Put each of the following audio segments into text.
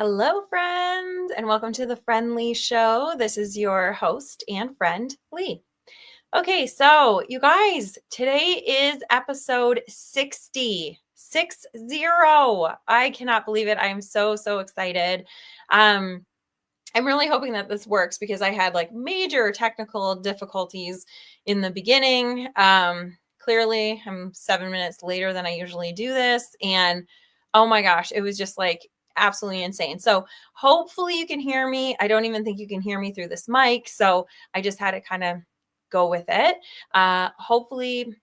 Hello, friends, and welcome to the Friend Leigh Show. This is your host and friend, Leigh. Okay, so you guys, today is episode 60. 60. I cannot believe it. I am so excited. I'm really hoping that this works because I had like major technical difficulties in the beginning. Clearly, I'm 7 minutes later than I usually do this. And oh my gosh, it was just like absolutely insane. So hopefully you can hear me. I don't even think you can hear me through this mic. So I just had to kind of go with it. Hopefully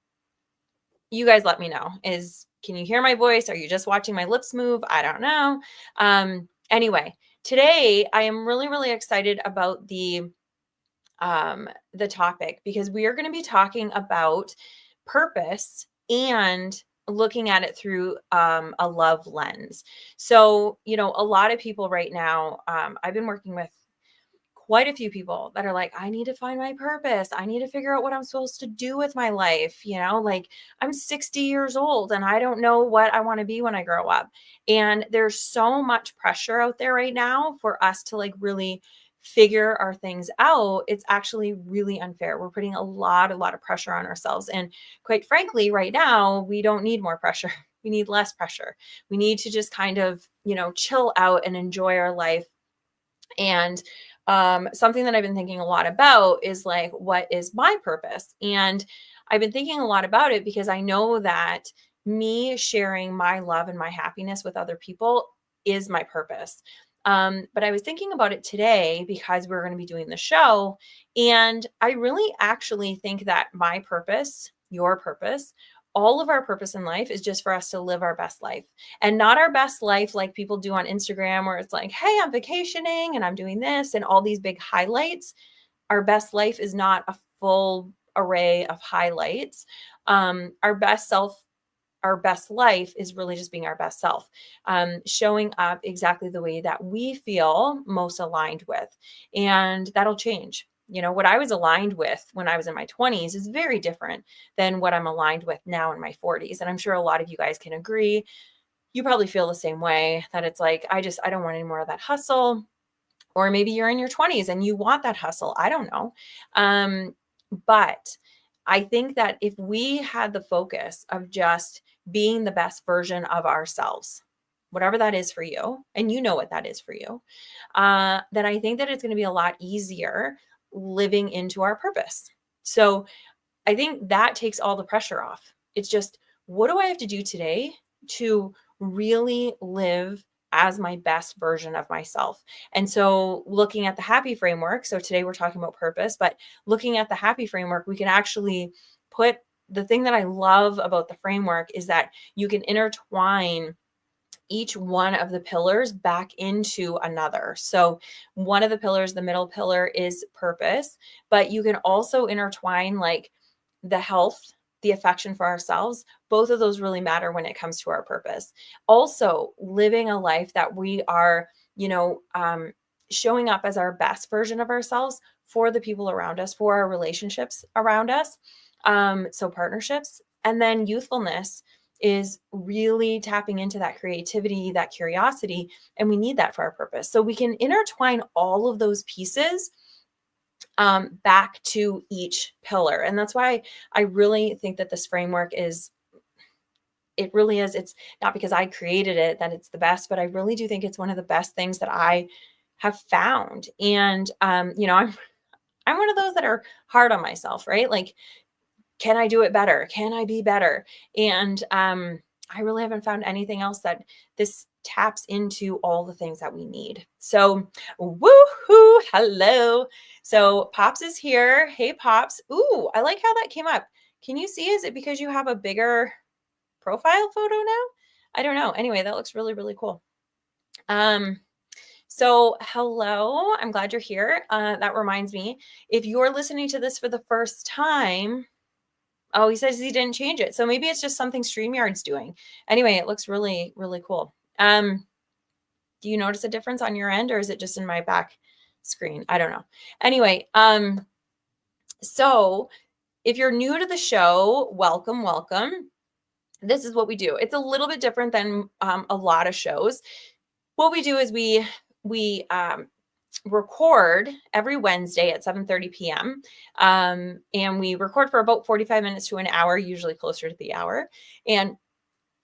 you guys let me know. Can you hear my voice? Are you just watching my lips move? I don't know. Anyway, today I am really excited about the topic because we are going to be talking about purpose and looking at it through a love lens. So, a lot of people right now, I've been working with quite a few people that are like, I need to find my purpose. I need to figure out what I'm supposed to do with my life. Like I'm 60 years old and I don't know what I want to be when I grow up. And there's so much pressure out there right now for us to like really figure our things out. It's actually really unfair. We're putting a lot of pressure on ourselves. And quite frankly, right now, we don't need more pressure. We need less pressure. We need to just kind of, chill out and enjoy our life. And something that I've been thinking a lot about is like, what is my purpose? And I've been thinking a lot about it because I know that me sharing my love and my happiness with other people is my purpose. But I was thinking about it today because we're going to be doing the show. And I really actually think that my purpose, your purpose, all of our purpose in life is just for us to live our best life, and not our best life like people do on Instagram where it's like, hey, I'm vacationing and I'm doing this and all these big highlights. Our best life is not a full array of highlights. Our best self, our best life is really just being our best self, showing up exactly the way that we feel most aligned with. And that'll change. What I was aligned with when I was in my 20s is very different than what I'm aligned with now in my 40s. And I'm sure a lot of you guys can agree. You probably feel the same way, that it's like, I don't want any more of that hustle. Or maybe you're in your 20s and you want that hustle. I don't know. But I think that if we had the focus of just being the best version of ourselves, whatever that is for you, and you know what that is for you, then I think that it's going to be a lot easier living into our purpose. So I think that takes all the pressure off. It's just, what do I have to do today to really live as my best version of myself? And so looking at the happy framework, so today we're talking about purpose, but looking at the happy framework, we can actually put the thing that I love about the framework is that you can intertwine each one of the pillars back into another. So one of the pillars, the middle pillar, is purpose, but you can also intertwine like the health, the affection for ourselves. Both of those really matter when it comes to our purpose. Also, living a life that we are, showing up as our best version of ourselves for the people around us, for our relationships around us. So partnerships, and then youthfulness is really tapping into that creativity, that curiosity, and we need that for our purpose. So we can intertwine all of those pieces back to each pillar. And that's why I really think that this framework is, it really is. It's not because I created it that it's the best, but I really do think it's one of the best things that I have found. And, I'm one of those that are hard on myself, right? Like, can I do it better? Can I be better? And I really haven't found anything else that this taps into all the things that we need. So, woohoo, hello. So Pops is here. Hey, Pops. Ooh, I like how that came up. Can you see? Is it because you have a bigger profile photo now? I don't know. Anyway, that looks really cool. So hello, I'm glad you're here. That reminds me, if you're listening to this for the first time, oh, he says he didn't change it. So maybe it's just something StreamYard's doing. Anyway, it looks really cool. Do you notice a difference on your end, or is it just in my back screen? I don't know. Anyway, so if you're new to the show, welcome. This is what we do. It's a little bit different than a lot of shows. what we do is we record every Wednesday at 7:30 p.m. And we record for about 45 minutes to an hour, usually closer to the hour. And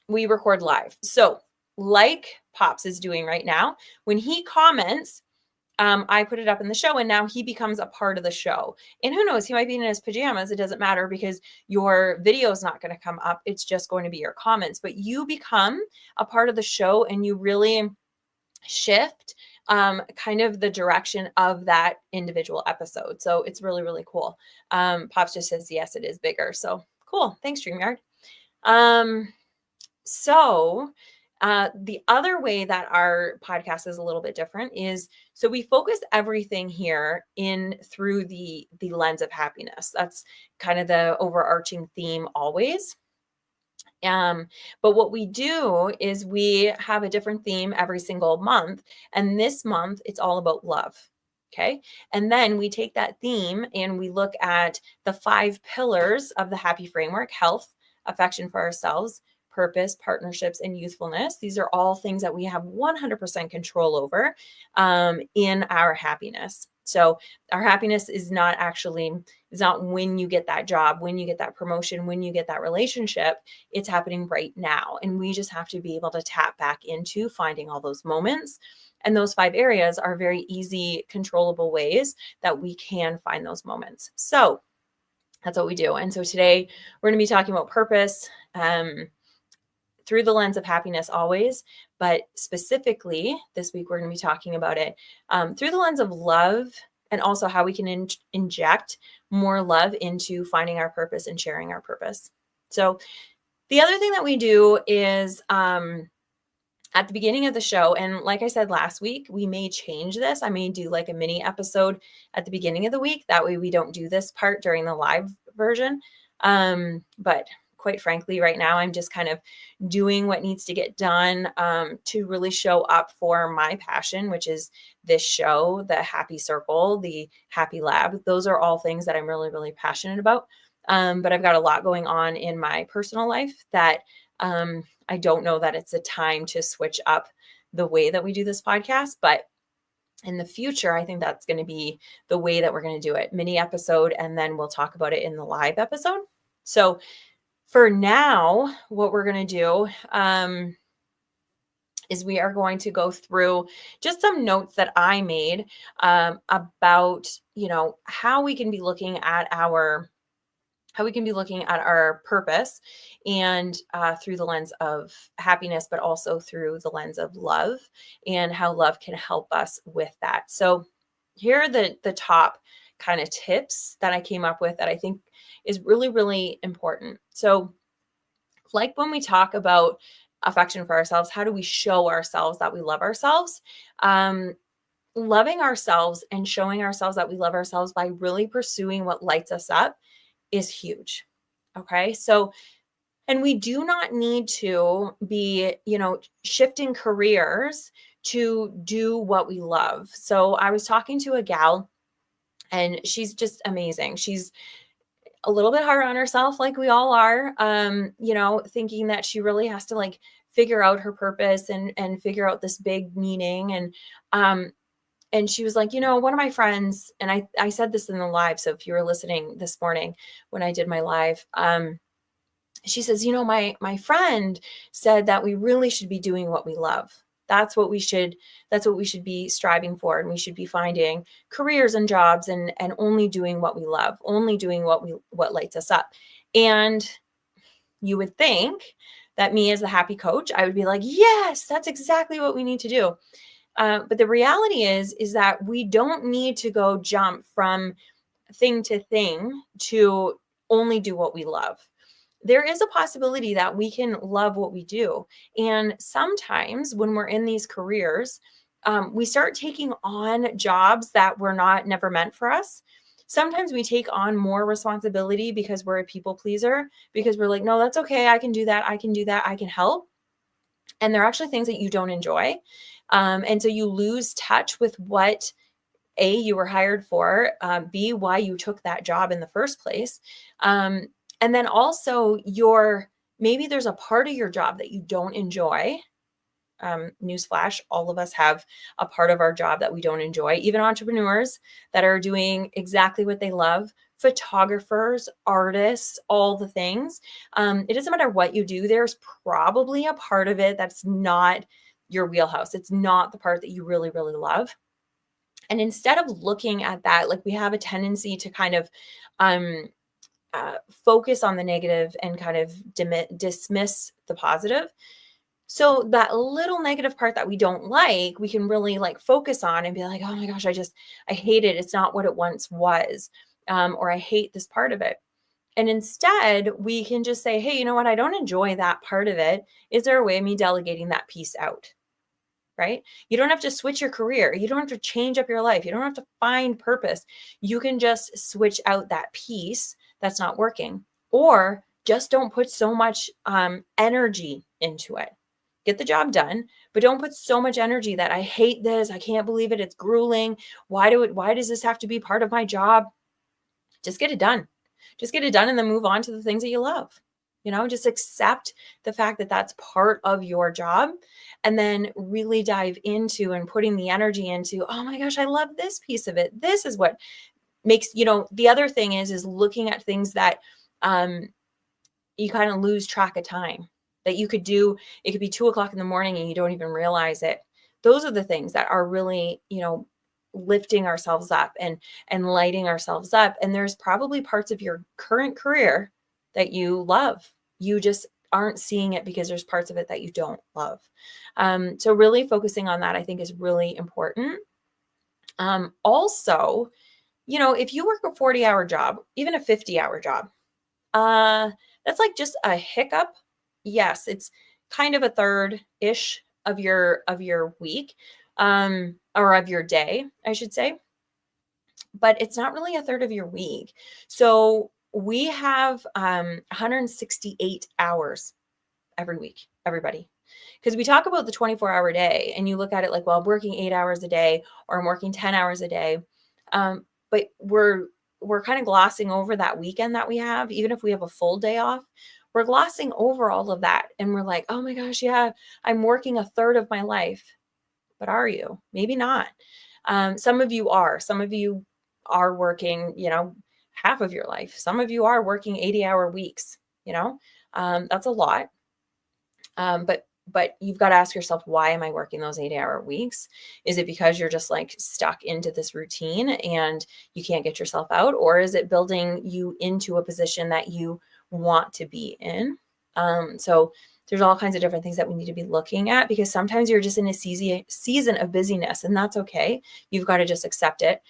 we record live. So like Pops is doing right now, when he comments, I put it up in the show and now he becomes a part of the show. And who knows, he might be in his pajamas. It doesn't matter because your video is not going to come up. It's just going to be your comments, but you become a part of the show and you really shift kind of the direction of that individual episode. So it's really, really cool. Pops just says, yes, it is bigger. So cool. Thanks, StreamYard. The other way that our podcast is a little bit different is, so we focus everything here in through the lens of happiness. That's kind of the overarching theme always. But what we do is we have a different theme every single month. And this month, it's all about love. Okay. And then we take that theme and we look at the 5 pillars of the happy framework: health, affection for ourselves, purpose, partnerships, and youthfulness. These are all things that we have 100% control over in our happiness. So our happiness is not when you get that job, when you get that promotion, when you get that relationship. It's happening right now. And we just have to be able to tap back into finding all those moments. And those 5 areas are very easy, controllable ways that we can find those moments. So that's what we do. And so today we're going to be talking about purpose through the lens of happiness always, but specifically this week, we're going to be talking about it through the lens of love, and also how we can inject more love into finding our purpose and sharing our purpose. So the other thing that we do is at the beginning of the show, and like I said last week, we may change this. I may do like a mini episode at the beginning of the week. That way we don't do this part during the live version. But quite frankly, right now, I'm just kind of doing what needs to get done to really show up for my passion, which is this show, the Happy Circle, the Happy Lab. Those are all things that I'm really, really passionate about. But I've got a lot going on in my personal life that I don't know that it's a time to switch up the way that we do this podcast. But in the future, I think that's going to be the way that we're going to do it. Mini episode, and then we'll talk about it in the live episode. So for now, what we're going to do is we are going to go through just some notes that I made about, how we can be looking at our purpose and through the lens of happiness, but also through the lens of love and how love can help us with that. So here are the top kind of tips that I came up with that I think is really, really important. So like when we talk about affection for ourselves, how do we show ourselves that we love ourselves? Loving ourselves and showing ourselves that we love ourselves by really pursuing what lights us up is huge. Okay. So, and we do not need to be, shifting careers to do what we love. So I was talking to a gal and she's just amazing. She's a little bit hard on herself, like we all are, thinking that she really has to like figure out her purpose and figure out this big meaning. And she was like, one of my friends, and I said this in the live. So if you were listening this morning when I did my live, she says, my friend said that we really should be doing what we love. That's what we should be striving for. And we should be finding careers and jobs and only doing what we love, only doing what lights us up. And you would think that me as the happy coach, I would be like, yes, that's exactly what we need to do. But the reality is that we don't need to go jump from thing to thing to only do what we love. There is a possibility that we can love what we do. And sometimes when we're in these careers, we start taking on jobs that were never meant for us. Sometimes we take on more responsibility because we're a people pleaser, because we're like, no, that's okay. I can do that. I can help. And they're actually things that you don't enjoy. And so you lose touch with what A, you were hired for, B, why you took that job in the first place. And then also maybe there's a part of your job that you don't enjoy. Newsflash, all of us have a part of our job that we don't enjoy, even entrepreneurs that are doing exactly what they love, photographers, artists, all the things. It doesn't matter what you do. There's probably a part of it that's not your wheelhouse. It's not the part that you really, really love. And instead of looking at that, like we have a tendency to kind of focus on the negative and kind of dismiss the positive. So that little negative part that we don't like, we can really like focus on and be like, oh my gosh, I hate it. It's not what it once was. Or I hate this part of it. And instead, we can just say, hey, you know what? I don't enjoy that part of it. Is there a way of me delegating that piece out? Right? You don't have to switch your career. You don't have to change up your life. You don't have to find purpose. You can just switch out that piece that's not working, or just don't put so much energy into it. Get the job done, but don't put so much energy that I hate this. I can't believe it. It's grueling. Why does this have to be part of my job? Just get it done. Just get it done and then move on to the things that you love. Just accept the fact that that's part of your job, and then really dive into and putting the energy into, oh my gosh, I love this piece of it. This is what makes, the other thing is looking at things that you kind of lose track of time that you could do. It could be 2:00 in the morning and you don't even realize it. Those are the things that are really, lifting ourselves up and lighting ourselves up. And there's probably parts of your current career that you love. You just aren't seeing it because there's parts of it that you don't love. So really focusing on that, I think, is really important. Also, if you work a 40-hour job, even a 50-hour job, that's like just a hiccup. Yes, it's kind of a third-ish of your week, or of your day, I should say. But it's not really a third of your week. So we have 168 hours every week, everybody. Because we talk about the 24-hour day and you look at it like, well, I'm working 8 hours a day or I'm working 10 hours a day. But we're kind of glossing over that weekend that we have. Even if we have a full day off, we're glossing over all of that. And we're like, oh my gosh, yeah, I'm working a third of my life. But are you? Maybe not. Some of you are. Some of you are working, half of your life. Some of you are working 80-hour weeks, that's a lot. But you've got to ask yourself, why am I working those 80-hour weeks? Is it because you're just like stuck into this routine and you can't get yourself out? Or is it building you into a position that you want to be in? So there's all kinds of different things that we need to be looking at, because sometimes you're just in a season of busyness, and that's okay. You've got to just accept it.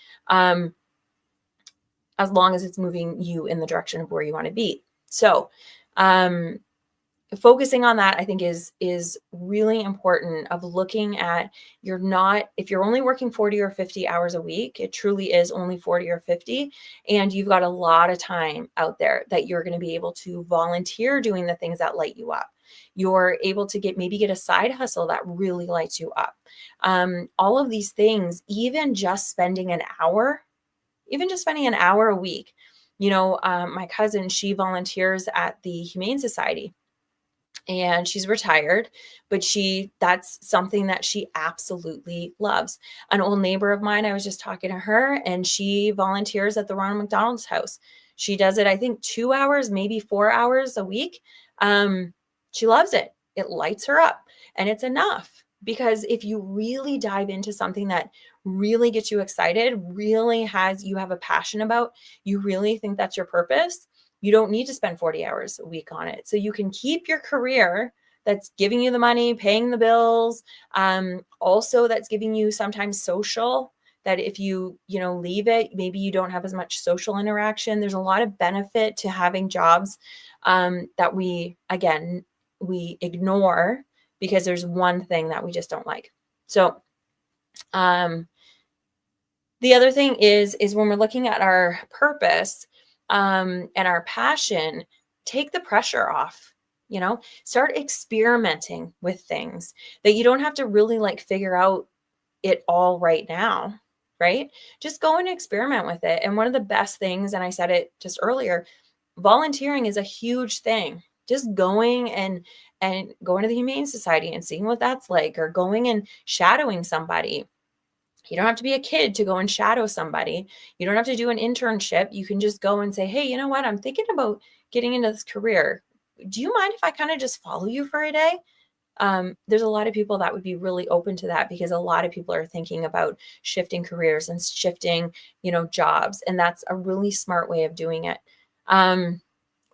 As long as it's moving you in the direction of where you want to be. So, focusing on that, I think is really important, of looking at, if you're only working 40 or 50 hours a week, it truly is only 40 or 50. And you've got a lot of time out there that you're going to be able to volunteer doing the things that light you up. You're able to maybe get a side hustle that really lights you up. All of these things, even just spending an hour a week. My cousin, she volunteers at the Humane Society. And she's retired, but that's something that she absolutely loves. An old neighbor of mine, I was just talking to her, and she volunteers at the Ronald McDonald's house. She does it, I think, 2 hours, maybe 4 hours a week. She loves it. It lights her up, and it's enough. Because if you really dive into something that really gets you excited, you have a passion about, you really think that's your purpose, you don't need to spend 40 hours a week on it. So you can keep your career that's giving you the money, paying the bills. Also, that's giving you sometimes social, that if you leave it, maybe you don't have as much social interaction. There's a lot of benefit to having jobs that we ignore because there's one thing that we just don't like. So the other thing is when we're looking at our purpose, and our passion, take the pressure off, start experimenting with things that you don't have to really figure out it all right now, right? Just go and experiment with it. And one of the best things, and I said it just earlier, volunteering is a huge thing. Just going and going to the Humane Society and seeing what that's like, or going and shadowing somebody. You don't have to be a kid to go and shadow somebody. You don't have to do an internship. You can just go and say, hey, you know what? I'm thinking about getting into this career. Do you mind if I kind of just follow you for a day? There's a lot of people that would be really open to that, because a lot of people are thinking about shifting careers and shifting, jobs. And that's a really smart way of doing it.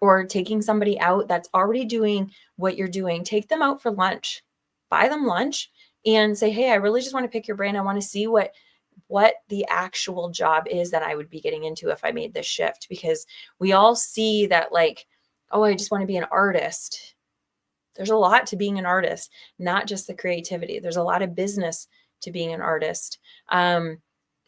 Or taking somebody out that's already doing what you're doing. Take them out for lunch, buy them lunch, and say, hey, I really just want to pick your brain. I want to see what the actual job is that I would be getting into if I made this shift. Because we all see that, like, oh, I just want to be an artist. There's a lot to being an artist, not just the creativity. There's a lot of business to being an artist.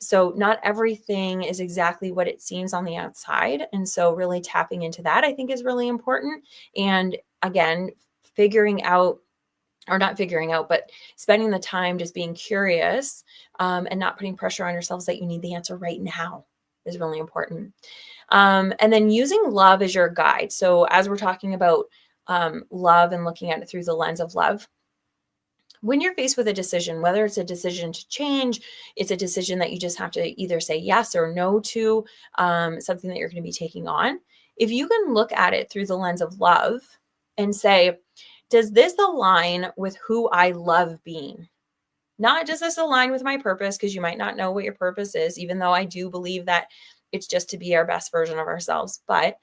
So not everything is exactly what it seems on the outside. And so really tapping into that, I think, is really important. And again, but spending the time just being curious, and not putting pressure on yourselves that you need the answer right now is really important. And then using love as your guide. So as we're talking about love and looking at it through the lens of love, when you're faced with a decision, whether it's a decision to change, it's a decision that you just have to either say yes or no to, something that you're going to be taking on. If you can look at it through the lens of love and say, does this align with who I love being? Not does this align with my purpose, because you might not know what your purpose is, even though I do believe that it's just to be our best version of ourselves. But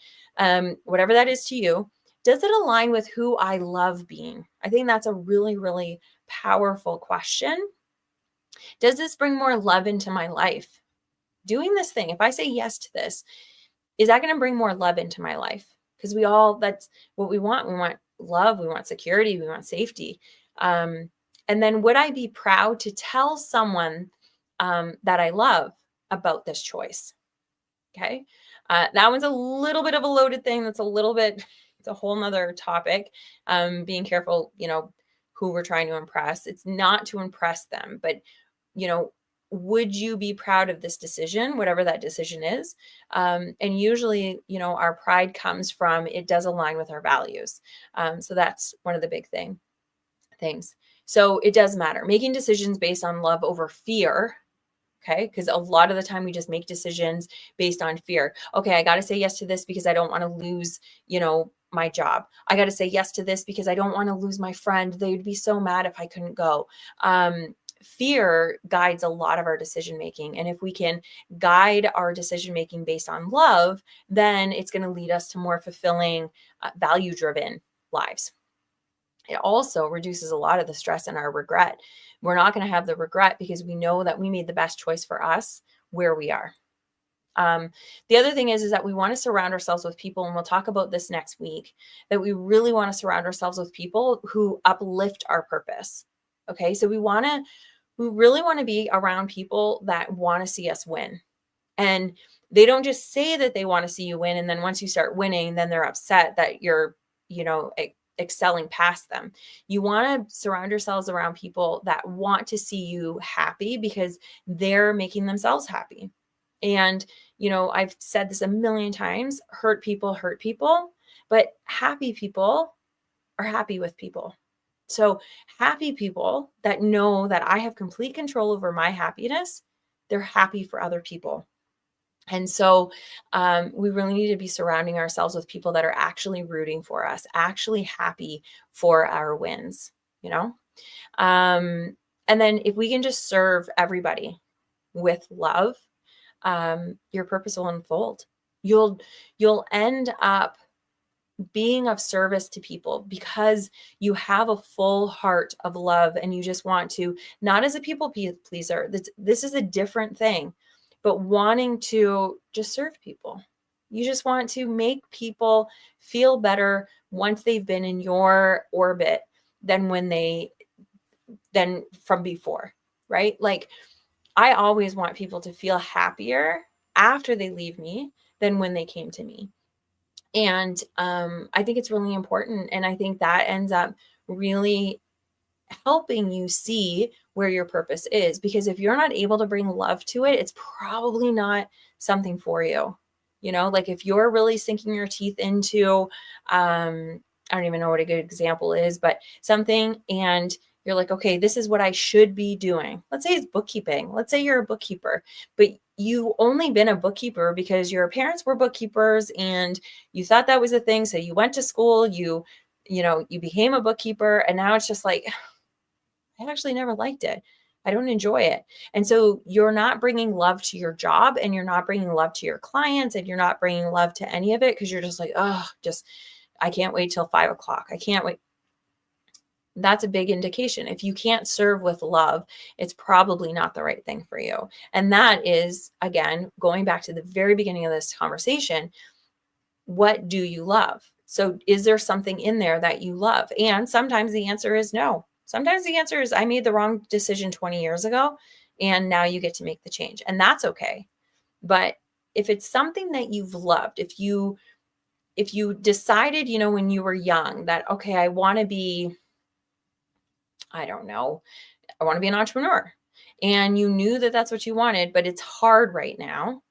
whatever that is to you, does it align with who I love being? I think that's a really, really powerful question. Does this bring more love into my life? Doing this thing, if I say yes to this, is that going to bring more love into my life? Because that's what we want. We want love, we want security, we want safety. And then would I be proud to tell someone that I love about this choice? Okay. That one's a little bit of a loaded thing. It's a whole nother topic. Being careful, who we're trying to impress. It's not to impress them, but, would you be proud of this decision, whatever that decision is? And usually, our pride comes from, it does align with our values. So that's one of the big things. So it does matter. Making decisions based on love over fear. Okay. Because a lot of the time we just make decisions based on fear. Okay. I got to say yes to this because I don't want to lose, my job. I got to say yes to this because I don't want to lose my friend. They'd be so mad if I couldn't go. Fear guides a lot of our decision making. And if we can guide our decision making based on love, then it's going to lead us to more fulfilling, value-driven lives. It also reduces a lot of the stress and our regret. We're not going to have the regret because we know that we made the best choice for us where we are. The other thing is that we want to surround ourselves with people, and we'll talk about this next week, that we really want to surround ourselves with people who uplift our purpose. Okay. So we really want to be around people that want to see us win. And they don't just say that they want to see you win. And then once you start winning, then they're upset that you're, excelling past them. You want to surround yourselves around people that want to see you happy because they're making themselves happy. And, I've said this a million times, hurt people, but happy people are happy with people. So happy people that know that I have complete control over my happiness, they're happy for other people. And so we really need to be surrounding ourselves with people that are actually rooting for us, actually happy for our wins, and then if we can just serve everybody with love, your purpose will unfold. You'll end up being of service to people because you have a full heart of love, and you just want to, not as a people pleaser. This is a different thing, but wanting to just serve people. You just want to make people feel better once they've been in your orbit than from before, right? Like, I always want people to feel happier after they leave me than when they came to me. And I think it's really important. And I think that ends up really helping you see where your purpose is. Because if you're not able to bring love to it, it's probably not something for you. Like if you're really sinking your teeth into, I don't even know what a good example is, but something, and you're like, okay, this is what I should be doing. Let's say it's bookkeeping. Let's say you're a bookkeeper, but you only been a bookkeeper because your parents were bookkeepers and you thought that was a thing. So you went to school, you became a bookkeeper, and now it's just like, I actually never liked it. I don't enjoy it. And so you're not bringing love to your job, and you're not bringing love to your clients, and you're not bringing love to any of it because you're just like, oh, I can't wait till 5 o'clock. I can't wait. That's a big indication. If you can't serve with love, it's probably not the right thing for you. And that is, again, going back to the very beginning of this conversation, what do you love? So is there something in there that you love? And sometimes the answer is no. Sometimes the answer is I made the wrong decision 20 years ago, and now you get to make the change. And that's okay. But if it's something that you've loved, if you decided, when you were young that, okay, I want to be, I don't know, I want to be an entrepreneur, and you knew that that's what you wanted, but it's hard right now.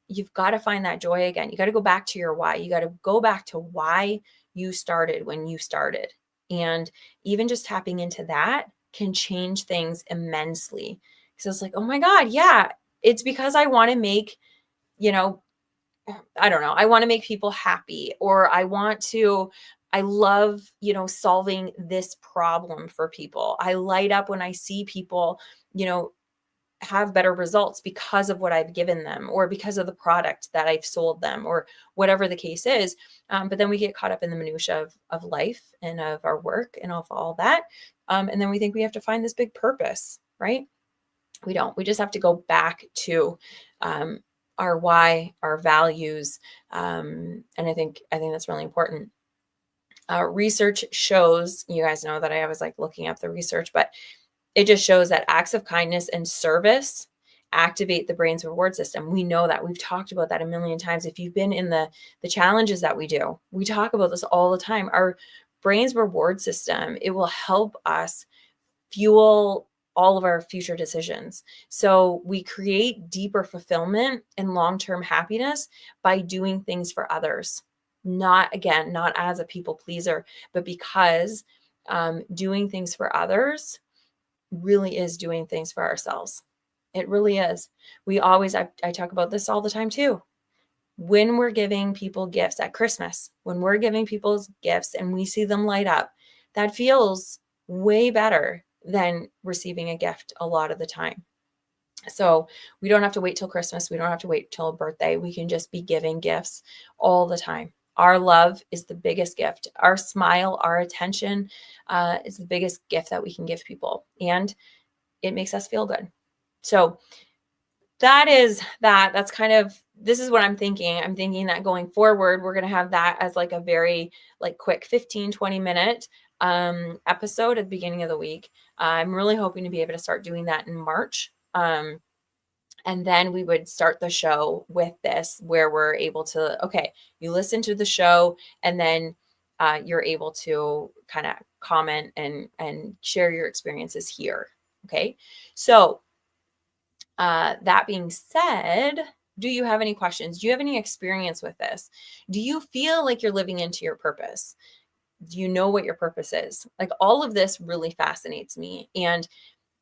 You've got to find that joy again. You got to go back to your why. You got to go back to why you started when you started. And even just tapping into that can change things immensely. So it's like, oh my God, yeah, it's because I want to make, I don't know, I want to make people happy, or I love, solving this problem for people. I light up when I see people, have better results because of what I've given them, or because of the product that I've sold them, or whatever the case is. But then we get caught up in the minutia of life and of our work and of all that. And then we think we have to find this big purpose, right? We don't. We just have to go back to our why, our values. And I think that's really important. Research shows, you guys know that I was like looking up the research, but it just shows that acts of kindness and service activate the brain's reward system. We know that. We've talked about that a million times. If you've been in the challenges that we do, we talk about this all the time. Our brain's reward system, it will help us fuel all of our future decisions. So we create deeper fulfillment and long-term happiness by doing things for others. Not as a people pleaser, but because doing things for others really is doing things for ourselves. It really is. I talk about this all the time too. When we're giving people gifts at Christmas, when we're giving people gifts and we see them light up, that feels way better than receiving a gift a lot of the time. So we don't have to wait till Christmas. We don't have to wait till a birthday. We can just be giving gifts all the time. Our love is the biggest gift. Our smile, our attention is the biggest gift that we can give people. And it makes us feel good. So that's kind of, this is what I'm thinking. I'm thinking that going forward, we're going to have that as like a very like quick 15-20 minute episode at the beginning of the week. I'm really hoping to be able to start doing that in March. And then we would start the show with this, where we're able to, okay, you listen to the show, and then you're able to kind of comment and share your experiences here. Okay. So that being said, do you have any questions? Do you have any experience with this? Do you feel like you're living into your purpose? Do you know what your purpose is? Like, all of this really fascinates me. And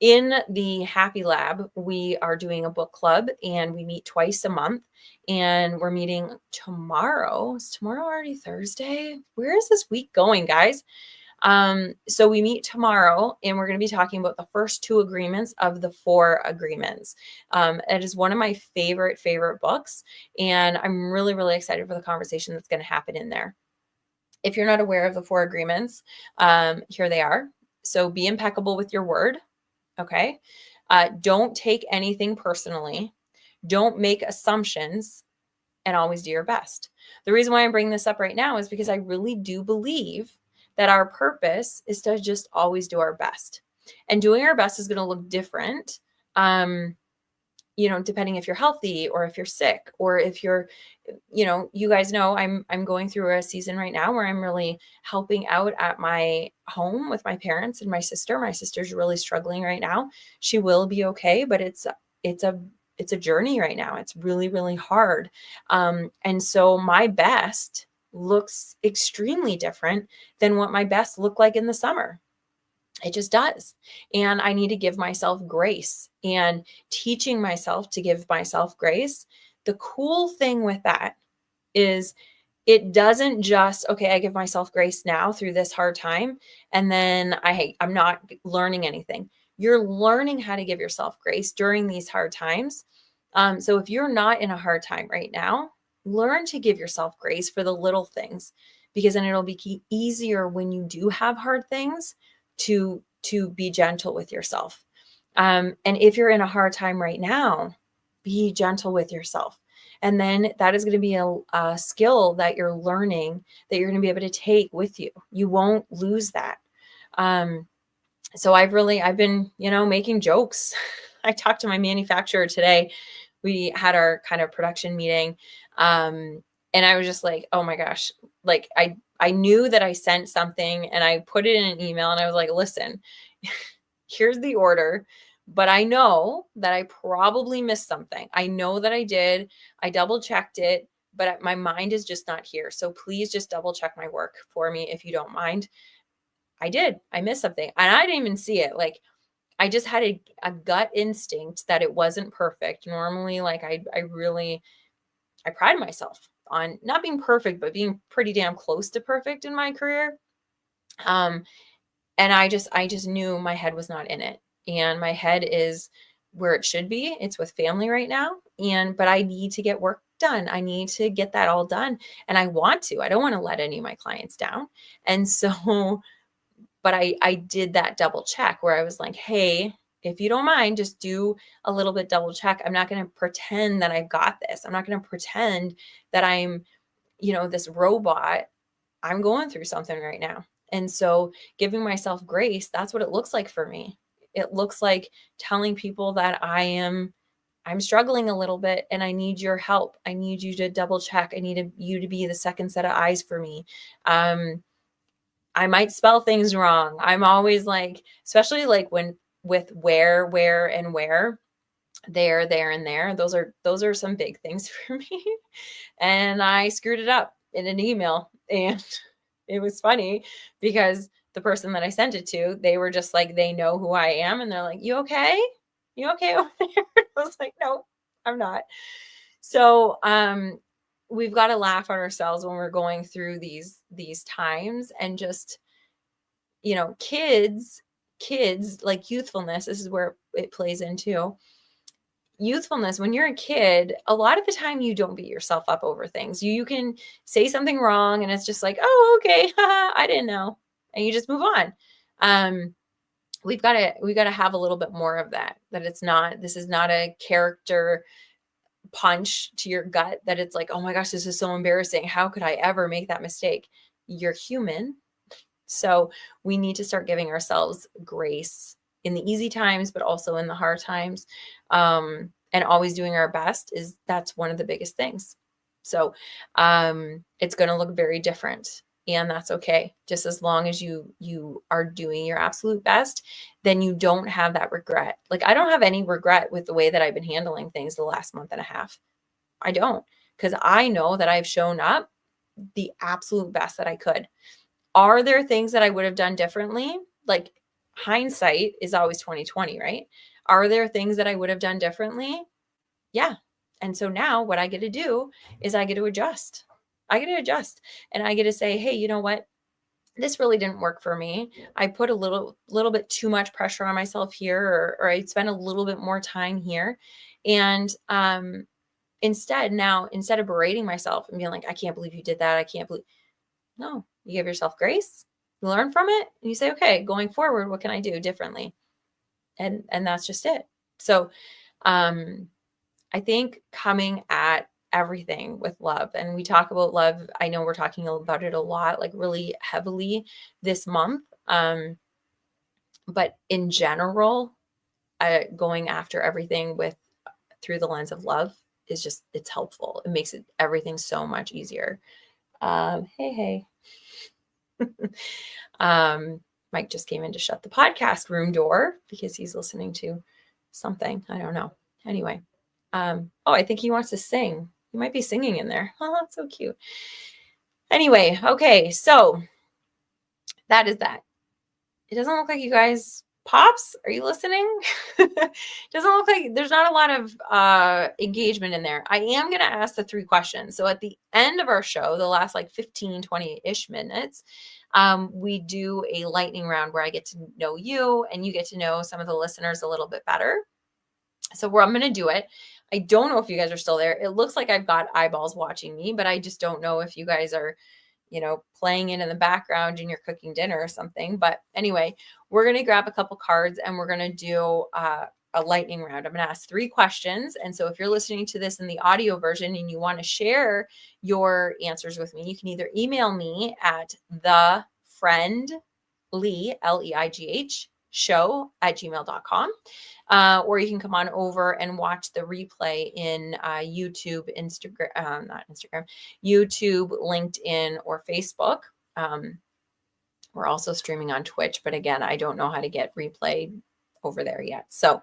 in the Happy Lab, we are doing a book club, and we meet twice a month, and we're meeting tomorrow. Is tomorrow already Thursday? Where is this week going, guys? So we meet tomorrow, and we're going to be talking about the first 2 agreements of the 4 agreements. It is one of my favorite books, and I'm really, really excited for the conversation that's going to happen in there. If you're not aware of the 4 agreements, here they are. So be impeccable with your word. Okay. Don't take anything personally. Don't make assumptions, and always do your best. The reason why I'm bringing this up right now is because I really do believe that our purpose is to just always do our best, and doing our best is going to look different. Depending if you're healthy or if you're sick, or if you're, you guys know, I'm going through a season right now where I'm really helping out at my home with my parents and my sister. My sister's really struggling right now. She will be okay, but it's a journey right now. It's really, really hard. And so my best looks extremely different than what my best look like in the summer. It just does. And I need to give myself grace, and teaching myself to give myself grace. The cool thing with that is it doesn't just, okay, I give myself grace now through this hard time, and then I'm not learning anything. You're learning how to give yourself grace during these hard times. So if you're not in a hard time right now, learn to give yourself grace for the little things, because then it'll be easier when you do have hard things to be gentle with yourself. And if you're in a hard time right now, be gentle with yourself. And then that is going to be a skill that you're learning, that you're going to be able to take with you. You won't lose that. So I've been, making jokes. I talked to my manufacturer today. We had our kind of production meeting. And I was just like, oh my gosh, like I knew that I sent something and I put it in an email, and I was like, listen, here's the order, but I know that I probably missed something. I know that I did. I double checked it, but my mind is just not here. So please just double check my work for me if you don't mind. I did. I missed something, and I didn't even see it. Like, I just had a gut instinct that it wasn't perfect. Normally, like I pride myself on not being perfect, but being pretty damn close to perfect in my career. And I just knew my head was not in it, and my head is where it should be. It's with family right now. But I need to get work done. I need to get that all done. And I don't want to let any of my clients down. And so, but I did that double check where I was like, hey, if you don't mind, just do a little bit double check. I'm not going to pretend that I've got this. I'm not going to pretend that I'm, this robot. I'm going through something right now. And so giving myself grace, that's what it looks like for me. It looks like telling people that I'm struggling a little bit and I need your help. I need you to double check. I need you to be the second set of eyes for me. I might spell things wrong. I'm always like, especially like when with where, and where, there, and there. Those are some big things for me. And I screwed it up in an email, and it was funny because the person that I sent it to, they were just like, they know who I am. And they're like, you okay? You okay over there? I was like, no, I'm not. So, we've got to laugh at ourselves when we're going through these times, and just, kids, like youthfulness, this is where it plays into youthfulness. When you're a kid, a lot of the time you don't beat yourself up over things. You can say something wrong and it's just like, oh, okay, I didn't know, and you just move on. We've got to have a little bit more of that this is not a character punch to your gut, that it's like, oh my gosh, this is so embarrassing, how could I ever make that mistake? You're human. So we need to start giving ourselves grace in the easy times, but also in the hard times. And always doing our best that's one of the biggest things. So it's going to look very different, and that's okay. Just as long as you are doing your absolute best, then you don't have that regret. Like, I don't have any regret with the way that I've been handling things the last month and a half. I don't, because I know that I've shown up the absolute best that I could. Are there things that I would have done differently? Like, hindsight is always 2020, right? Are there things that I would have done differently? Yeah. And so now what I get to do is I get to adjust. And I get to say, hey, you know what? This really didn't work for me. I put a little bit too much pressure on myself here, or I spent a little bit more time here. And instead of berating myself and being like, I can't believe you did that, no, you give yourself grace, you learn from it, and you say, okay, going forward, what can I do differently? And that's just it. So I think coming at everything with love, and we talk about love, I know we're talking about it a lot, like really heavily this month. But in general, going after everything through the lens of love is it's helpful. It makes everything so much easier. Hey. Mike just came in to shut the podcast room door because he's listening to something. I don't know. Anyway. I think he wants to sing. He might be singing in there. Oh, that's so cute. Anyway, okay, so that is that. It doesn't look like you guys, Pops, are you listening? Doesn't look like there's not a lot of engagement in there. I am going to ask the 3 questions. So at the end of our show, the last like 15, 20-ish minutes, we do a lightning round where I get to know you and you get to know some of the listeners a little bit better. So where I'm going to do it, I don't know if you guys are still there. It looks like I've got eyeballs watching me, but I just don't know if you guys are, playing it in the background and you're cooking dinner or something. But anyway, we're going to grab a couple cards and we're going to do a lightning round. I'm going to ask 3 questions. And so if you're listening to this in the audio version and you want to share your answers with me, you can either email me at the Friend Leigh, Leigh, show@gmail.com. Or you can come on over and watch the replay in YouTube, not Instagram, YouTube, LinkedIn, or Facebook. We're also streaming on Twitch, but again, I don't know how to get replay over there yet. So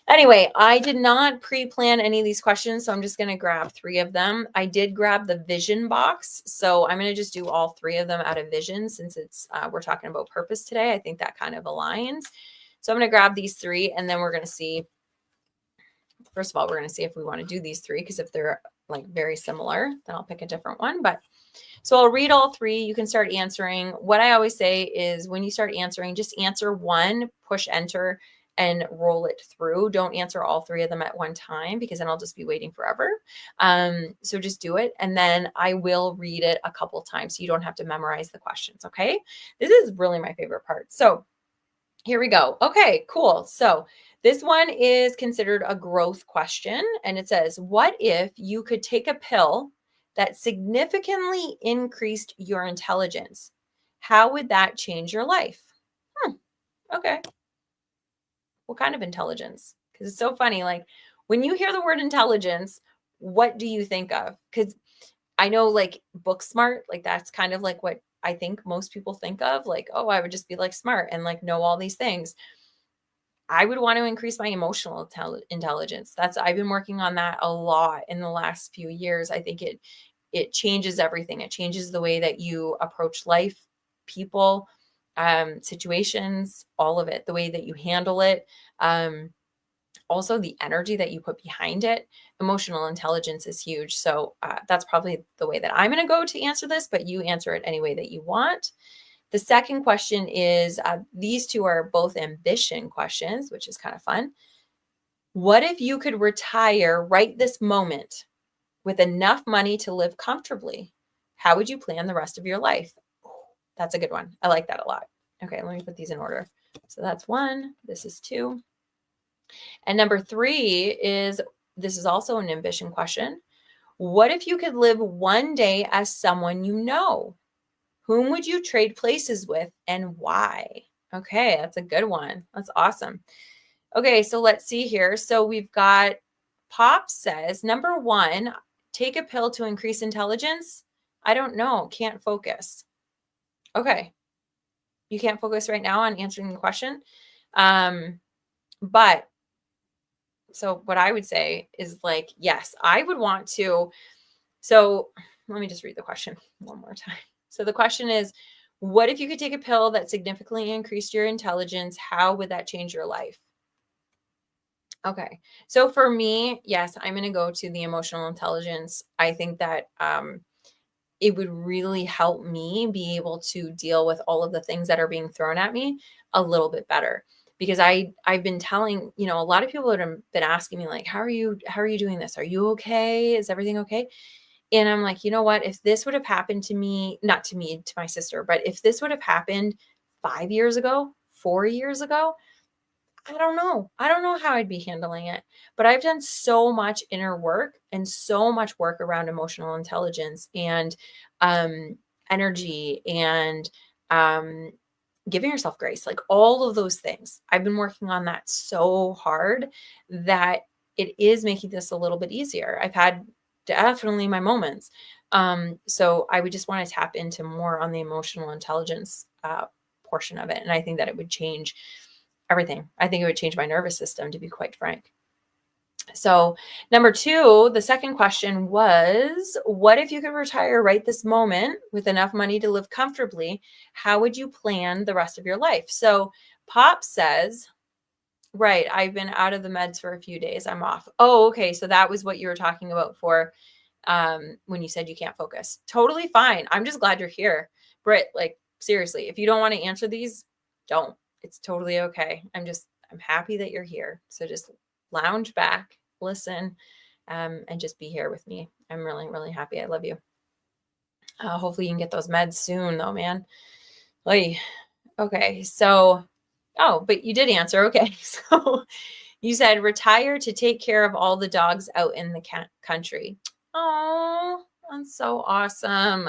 anyway, I did not pre-plan any of these questions, so I'm just going to grab 3 of them. I did grab the vision box, so I'm going to just do all 3 of them out of vision since it's we're talking about purpose today. I think that kind of aligns. So I'm going to grab these 3 and then we're going to see, first of all, we're going to see if we want to do these 3, because if they're like very similar, then I'll pick a different one. But so I'll read all 3. You can start answering. What I always say is when you start answering, just answer one, push enter, and roll it through. Don't answer all 3 of them at one time, because then I'll just be waiting forever. So just do it. And then I will read it a couple times so you don't have to memorize the questions. Okay. This is really my favorite part. So here we go. Okay, cool. So this one is considered a growth question. And it says, what if you could take a pill that significantly increased your intelligence? How would that change your life? Okay. What kind of intelligence? Because it's so funny. Like when you hear the word intelligence, what do you think of? Because I know like book smart, like that's kind of like what I think most people think of. Like, oh, I would just be like smart and like know all these things. I would want to increase my emotional intelligence. I've been working on that a lot in the last few years. I think it changes everything. It changes the way that you approach life, people, situations, all of it, the way that you handle it. Also the energy that you put behind it. Emotional intelligence is huge. So that's probably the way that I'm going to go to answer this, but you answer it any way that you want. The second question is, these 2 are both ambition questions, which is kind of fun. What if you could retire right this moment with enough money to live comfortably? How would you plan the rest of your life? That's a good one. I like that a lot. Okay, let me put these in order. So that's 1. This is 2. And number 3 is, this is also an ambition question. What if you could live one day as someone you know? Whom would you trade places with and why? Okay, that's a good one. That's awesome. Okay, so let's see here. So we've got Pop says, number 1, take a pill to increase intelligence. I don't know. Can't focus. Okay. You can't focus right now on answering the question. But so what I would say is like, yes, I would want to. So let me just read the question one more time. So the question is, what if you could take a pill that significantly increased your intelligence? How would that change your life? Okay. So for me, yes, I'm going to go to the emotional intelligence. I think that it would really help me be able to deal with all of the things that are being thrown at me a little bit better. Because I've been telling, a lot of people have been asking me like, how are you doing this? Are you okay? Is everything okay? And I'm like, you know what, if this would have happened to me, not to me, to my sister, but if this would have happened 5 years ago, 4 years ago, I don't know. I don't know how I'd be handling it, but I've done so much inner work and so much work around emotional intelligence and energy and giving yourself grace, like all of those things. I've been working on that so hard that it is making this a little bit easier. I've had definitely my moments. So I would just want to tap into more on the emotional intelligence portion of it. And I think that it would change everything. I think it would change my nervous system, to be quite frank. So, number two, the second question was, what if you could retire right this moment with enough money to live comfortably? How would you plan the rest of your life? So, Pop says, right, I've been out of the meds for a few days. I'm off. Oh, okay. So that was what you were talking about for when you said you can't focus. Totally fine. I'm just glad you're here. Britt, like seriously, if you don't want to answer these, don't. It's totally okay. I'm happy that you're here. So just lounge back, listen, and just be here with me. I'm really, really happy. I love you. Hopefully you can get those meds soon though, man. Like, okay. So, oh, but you did answer. Okay. So you said retire to take care of all the dogs out in the country. Oh, that's so awesome.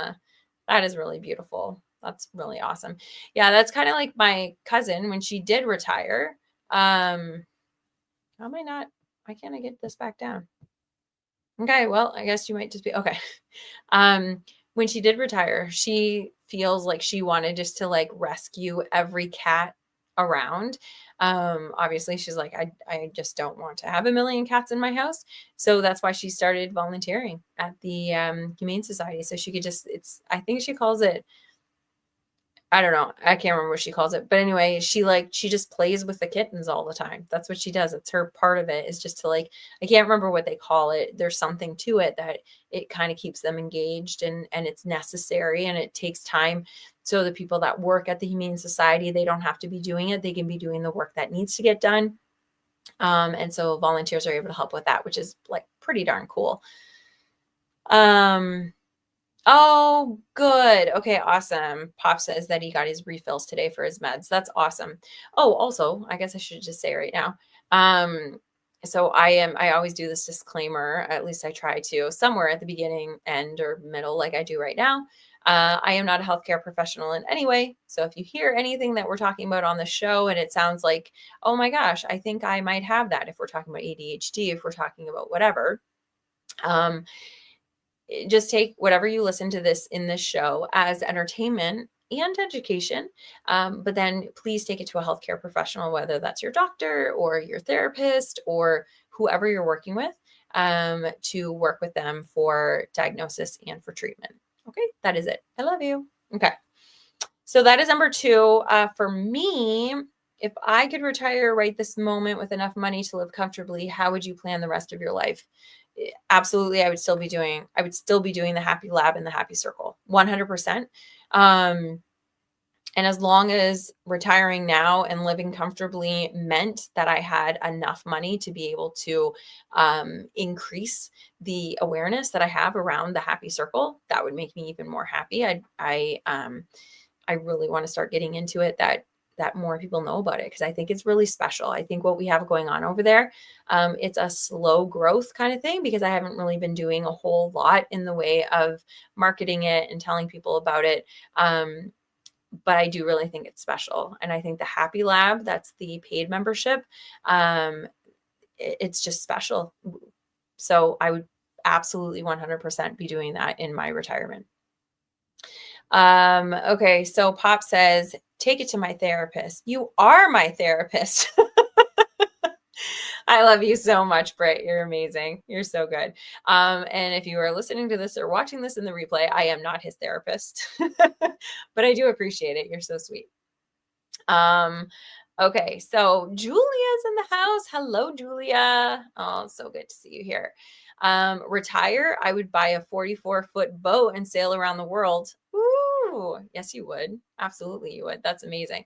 That is really beautiful. That's really awesome. Yeah, that's kind of like my cousin when she did retire. How am I not? Why can't I get this back down? Okay, well, I guess you might just be okay. When she did retire, she feels like she wanted just to like rescue every cat around. Obviously she's like, I just don't want to have a million cats in my house. So that's why she started volunteering at the Humane Society. So she could just, I think she calls it, I don't know. I can't remember what she calls it. But anyway, she just plays with the kittens all the time. That's what she does. It's her part of it is just to like, I can't remember what they call it. There's something to it that it kind of keeps them engaged and it's necessary and it takes time. So the people that work at the Humane Society, they don't have to be doing it. They can be doing the work that needs to get done. And so volunteers are able to help with that, which is like pretty darn cool. Oh, good. Okay, awesome. Pop says that he got his refills today for his meds. That's awesome. Oh, also, I guess I should just say right now. So I always do this disclaimer, at least I try to, somewhere at the beginning, end, or middle, like I do right now. I am not a healthcare professional in any way. So if you hear anything that we're talking about on the show and it sounds like, oh my gosh, I think I might have that if we're talking about ADHD, if we're talking about whatever, just take whatever you listen to this in this show as entertainment and education. But then please take it to a healthcare professional, whether that's your doctor or your therapist or whoever you're working with, to work with them for diagnosis and for treatment. Okay, that is it. I love you. Okay. So that is number two. For me, if I could retire right this moment with enough money to live comfortably, how would you plan the rest of your life? Absolutely, I would still be doing the happy lab and the happy circle 100%. And as long as retiring now and living comfortably meant that I had enough money to be able to increase the awareness that I have around the happy circle, that would make me even more happy. I really want to start getting into it that more people know about it because I think it's really special. I think what we have going on over there, it's a slow growth kind of thing because I haven't really been doing a whole lot in the way of marketing it and telling people about it. But I do really think it's special. And I think the Happy Lab, that's the paid membership, it's just special. So I would absolutely 100% be doing that in my retirement. Okay, so Pop says, take it to my therapist. You are my therapist. I love you so much, Britt. You're amazing. You're so good. And if you are listening to this or watching this in the replay, I am not his therapist, but I do appreciate it. You're so sweet. Okay, so Julia's in the house. Hello, Julia. Oh, so good to see you here. Retire, I would buy a 44-foot boat and sail around the world. Ooh, yes, you would. Absolutely, you would. That's amazing.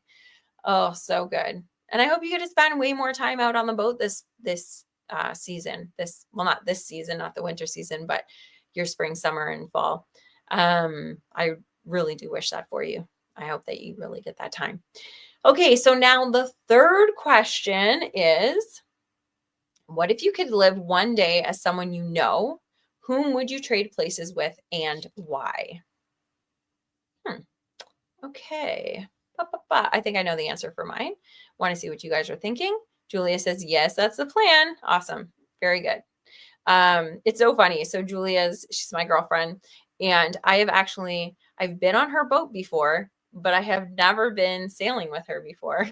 Oh, so good. And I hope you get to spend way more time out on the boat this season. Not this season, not the winter season, but your spring, summer, and fall. I really do wish that for you. I hope that you really get that time. Okay, so now the third question is, what if you could live one day as someone you know? Whom would you trade places with and why? Okay. I think I know the answer for mine. Want to see what you guys are thinking. Julia says, yes, that's the plan. Awesome. Very good. It's so funny. So she's my girlfriend, and I've been on her boat before, but I have never been sailing with her before.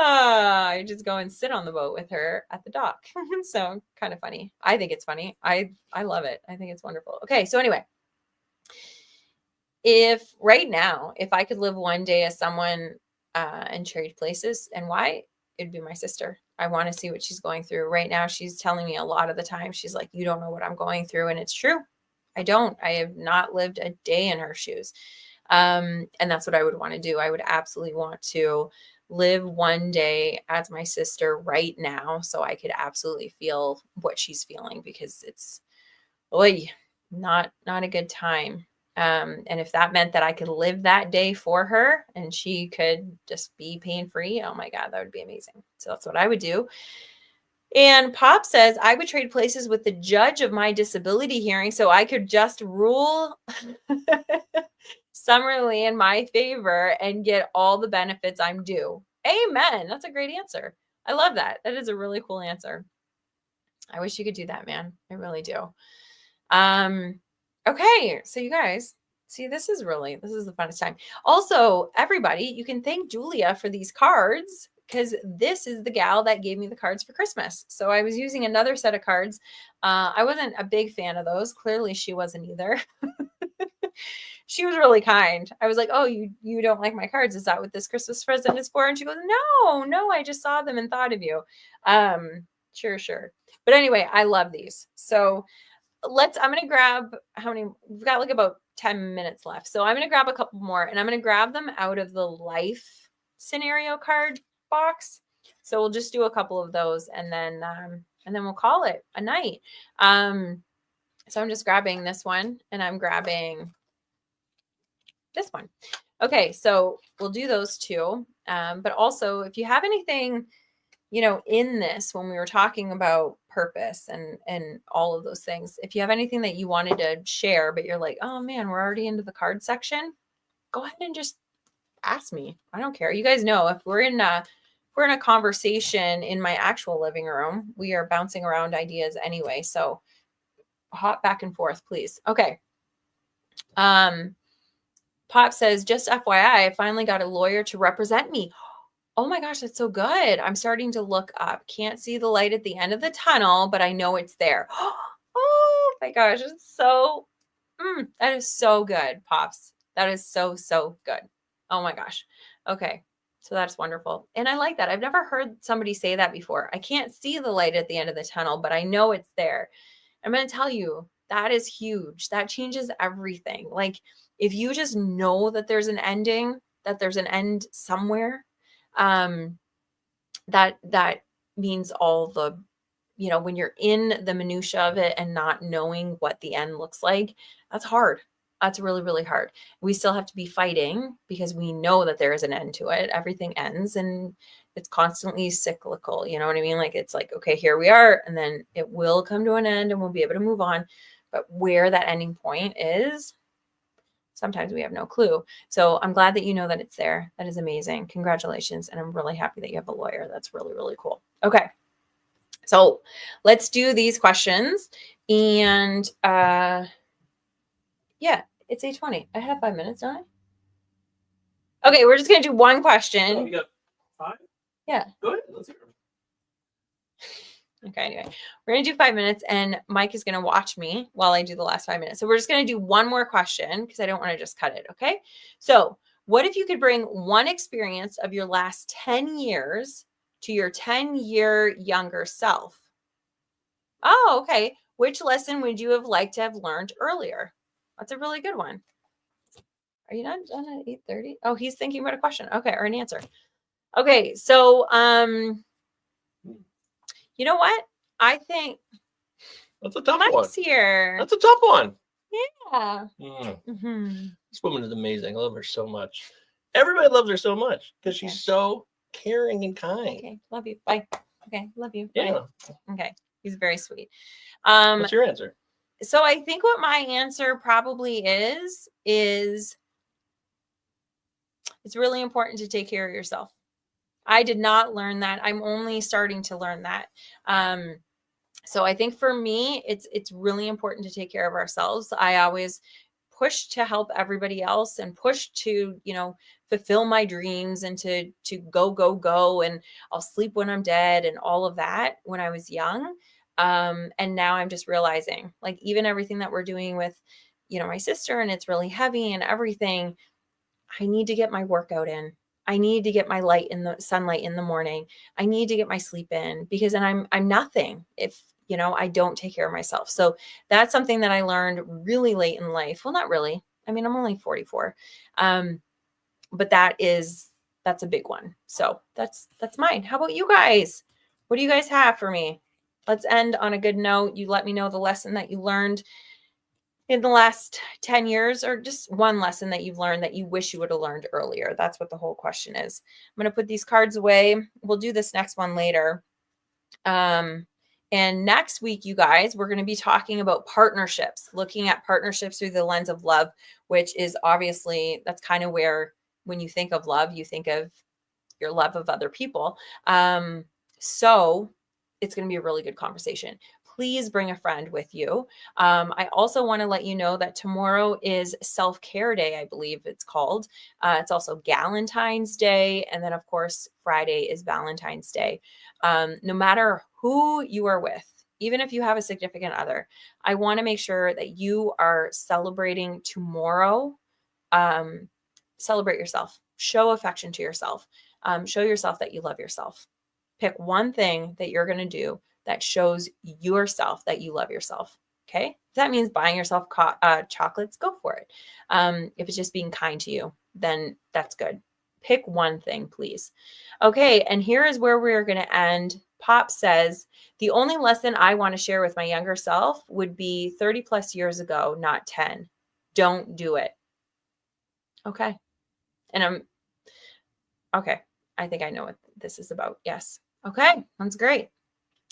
I just go and sit on the boat with her at the dock. So kind of funny. I think it's funny. I love it. I think it's wonderful. Okay. So anyway, if right now, if I could live one day as someone and trade places, and why, it'd be my sister. I want to see what she's going through right now. She's telling me a lot of the time, she's like, you don't know what I'm going through. And it's true. I don't. I have not lived a day in her shoes. And that's what I would want to do. I would absolutely want to live one day as my sister right now, so I could absolutely feel what she's feeling, because it's not a good time. And if that meant that I could live that day for her and she could just be pain-free, oh my God, that would be amazing. So that's what I would do. And Pop says, I would trade places with the judge of my disability hearing so I could just rule Summerly in my favor and get all the benefits I'm due. Amen. That's a great answer. I love that. That is a really cool answer. I wish you could do that, man. I really do. Okay. So you guys, see, this is the funnest time. Also, everybody, you can thank Julia for these cards, because this is the gal that gave me the cards for Christmas. So I was using another set of cards. I wasn't a big fan of those. Clearly she wasn't either. She was really kind. I was like, oh, you don't like my cards. Is that what this Christmas present is for? And she goes, no, I just saw them and thought of you. Sure. But anyway, I love these. So I'm going to grab we've got like about 10 minutes left. So I'm going to grab a couple more, and I'm going to grab them out of the life scenario card box. So we'll just do a couple of those, and then we'll call it a night. So I'm just grabbing this one, and I'm grabbing this one. Okay. So we'll do those two. But also, if you have anything, in this, when we were talking about purpose and all of those things, if you have anything that you wanted to share, but you're like, oh man, we're already into the card section, go ahead and just ask me. I don't care. You guys know, if we're in a conversation in my actual living room, we are bouncing around ideas anyway. So hop back and forth, please. Okay. Pop says, just FYI, I finally got a lawyer to represent me. Oh my gosh, that's so good. I'm starting to look up. Can't see the light at the end of the tunnel, but I know it's there. Oh my gosh, it's so, that is so good, Pops. That is so, so good. Oh my gosh. Okay. So that's wonderful. And I like that. I've never heard somebody say that before. I can't see the light at the end of the tunnel, but I know it's there. I'm going to tell you, that is huge. That changes everything. Like, if you just know that there's an ending, that there's an end somewhere, that means all the, when you're in the minutia of it and not knowing what the end looks like, that's hard. That's really, really hard. We still have to be fighting because we know that there is an end to it. Everything ends, and it's constantly cyclical. You know what I mean? Like, it's like, okay, here we are, and then it will come to an end and we'll be able to move on. But where that ending point is, sometimes we have no clue. So I'm glad that you know that it's there. That is amazing. Congratulations. And I'm really happy that you have a lawyer. That's really, really cool. Okay. So let's do these questions. And yeah, it's 8:20. I have 5 minutes, don't I? Okay, we're just going to do one question. Oh, you got 5? Yeah. Go ahead. Let's hear it. Okay, anyway, we're going to do 5 minutes, and Mike is going to watch me while I do the last 5 minutes. So we're just going to do one more question because I don't want to just cut it. Okay. So what if you could bring one experience of your last 10 years to your 10-year younger self? Oh, okay. Which lesson would you have liked to have learned earlier? That's a really good one. Are you not done at 8:30? Oh, he's thinking about a question. Okay, or an answer. Okay, so you know what? I think that's a tough Mike's one. Here. That's a tough one. Yeah. This woman is amazing. I love her so much. Everybody loves her so much because she's so caring and kind. Okay, love you. Bye. Okay, love you. Yeah. Bye. Okay, he's very sweet. What's your answer? So I think what my answer probably is it's really important to take care of yourself. I did not learn that. I'm only starting to learn that. So I think for me, it's really important to take care of ourselves. I always push to help everybody else and push to, fulfill my dreams and to go, and I'll sleep when I'm dead and all of that when I was young. And now I'm just realizing, like, even everything that we're doing with, my sister, and it's really heavy and everything, I need to get my workout in. I need to get my sunlight in the morning. I need to get my sleep in, because then I'm nothing if, I don't take care of myself. So that's something that I learned really late in life. Well, not really. I mean, I'm only 44. But that's a big one. So that's mine. How about you guys? What do you guys have for me? Let's end on a good note. You let me know the lesson that you learned in the last 10 years, or just one lesson that you've learned that you wish you would have learned earlier. That's what the whole question is. I'm going to put these cards away. We'll do this next one later. And next week, you guys, we're going to be talking about partnerships, looking at partnerships through the lens of love, which is obviously, that's kind of where, when you think of love, you think of your love of other people. So it's going to be a really good conversation. Please bring a friend with you. I also want to let you know that tomorrow is self-care day, I believe it's called. It's also Valentine's Day. And then, of course, Friday is Valentine's Day. No matter who you are with, even if you have a significant other, I want to make sure that you are celebrating tomorrow. Celebrate yourself. Show affection to yourself. Show yourself that you love yourself. Pick one thing that you're going to do that shows yourself that you love yourself. Okay. If that means buying yourself chocolates, go for it. If it's just being kind to you, then that's good. Pick one thing, please. Okay. And here is where we're going to end. Pop says, the only lesson I want to share with my younger self would be 30 plus years ago, not 10. Don't do it. Okay. And okay. I think I know what this is about. Yes. Okay. That's great.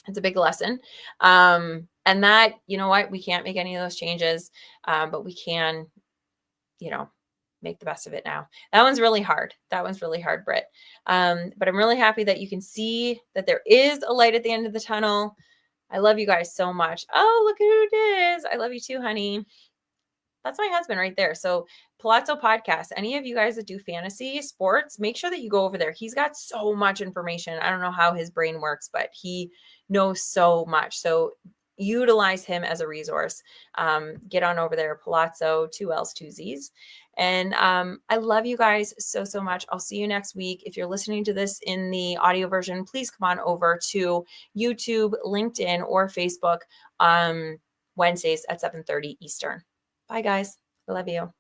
It's a big lesson. And that, you know what, we can't make any of those changes, but we can, make the best of it now. That one's really hard. Britt. But I'm really happy that you can see that there is a light at the end of the tunnel. I love you guys so much. Oh, look at who it is. I love you too, honey. That's my husband right there. So Palazzo Podcast, any of you guys that do fantasy sports, make sure that you go over there. He's got so much information. I don't know how his brain works, but he knows so much. So utilize him as a resource. Get on over there, Palazzo, 2 L's, 2 Z's. And I love you guys so, so much. I'll see you next week. If you're listening to this in the audio version, please come on over to YouTube, LinkedIn, or Facebook Wednesdays at 7:30 Eastern. Bye, guys. I love you.